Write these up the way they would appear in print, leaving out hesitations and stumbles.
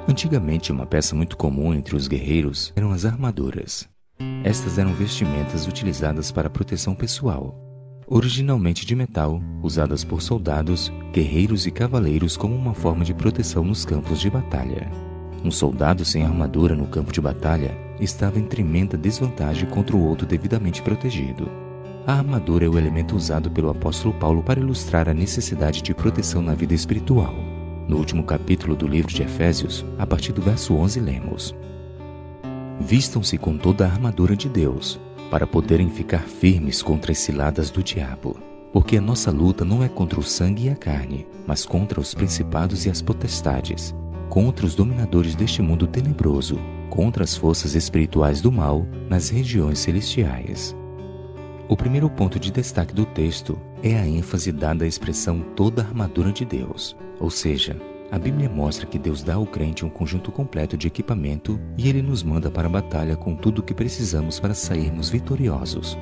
Antigamente, uma peça muito comum entre os guerreiros eram as armaduras. Estas eram vestimentas utilizadas para proteção pessoal, originalmente de metal, usadas por soldados, guerreiros e cavaleiros como uma forma de proteção nos campos de batalha. Um soldado sem armadura no campo de batalha estava em tremenda desvantagem contra o outro devidamente protegido. A armadura é o elemento usado pelo apóstolo Paulo para ilustrar a necessidade de proteção na vida espiritual. No último capítulo do livro de Efésios, a partir do verso 11, lemos: Vistam-se com toda a armadura de Deus, para poderem ficar firmes contra as ciladas do diabo. Porque a nossa luta não é contra o sangue e a carne, mas contra os principados e as potestades, contra os dominadores deste mundo tenebroso, contra as forças espirituais do mal nas regiões celestiais. O primeiro ponto de destaque do texto é a ênfase dada à expressão toda a armadura de Deus, ou seja, a Bíblia mostra que Deus dá ao crente um conjunto completo de equipamento e Ele nos manda para a batalha com tudo o que precisamos para sairmos vitoriosos.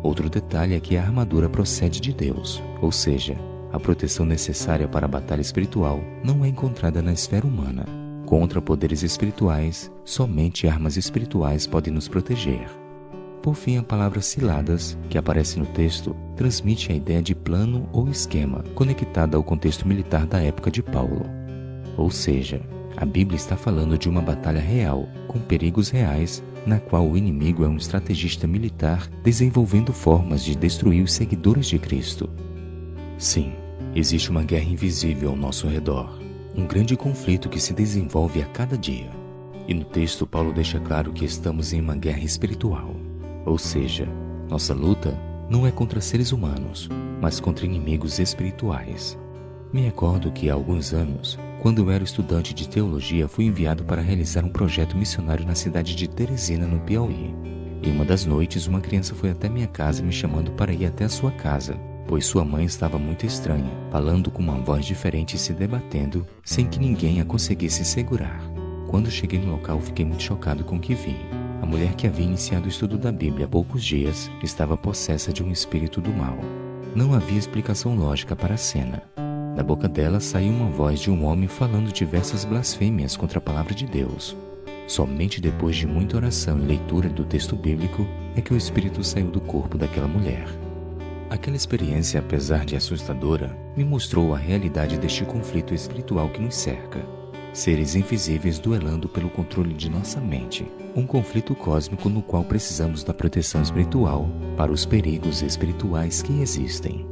Outro detalhe é que a armadura procede de Deus, ou seja, a proteção necessária para a batalha espiritual não é encontrada na esfera humana. Contra poderes espirituais, somente armas espirituais podem nos proteger. Por fim, a palavra ciladas, que aparece no texto, transmite a ideia de plano ou esquema, conectada ao contexto militar da época de Paulo. Ou seja, a Bíblia está falando de uma batalha real, com perigos reais, na qual o inimigo é um estrategista militar desenvolvendo formas de destruir os seguidores de Cristo. Sim, existe uma guerra invisível ao nosso redor, um grande conflito que se desenvolve a cada dia. E no texto, Paulo deixa claro que estamos em uma guerra espiritual. Ou seja, nossa luta não é contra seres humanos, mas contra inimigos espirituais. Me recordo que há alguns anos, quando eu era estudante de teologia, fui enviado para realizar um projeto missionário na cidade de Teresina, no Piauí. Em uma das noites, uma criança foi até minha casa me chamando para ir até a sua casa, pois sua mãe estava muito estranha, falando com uma voz diferente e se debatendo, sem que ninguém a conseguisse segurar. Quando cheguei no local, fiquei muito chocado com o que vi. A mulher que havia iniciado o estudo da Bíblia há poucos dias estava possessa de um espírito do mal. Não havia explicação lógica para a cena. Da boca dela saiu uma voz de um homem falando diversas blasfêmias contra a palavra de Deus. Somente depois de muita oração e leitura do texto bíblico é que o espírito saiu do corpo daquela mulher. Aquela experiência, apesar de assustadora, me mostrou a realidade deste conflito espiritual que nos cerca. Seres invisíveis duelando pelo controle de nossa mente. Um conflito cósmico no qual precisamos da proteção espiritual para os perigos espirituais que existem.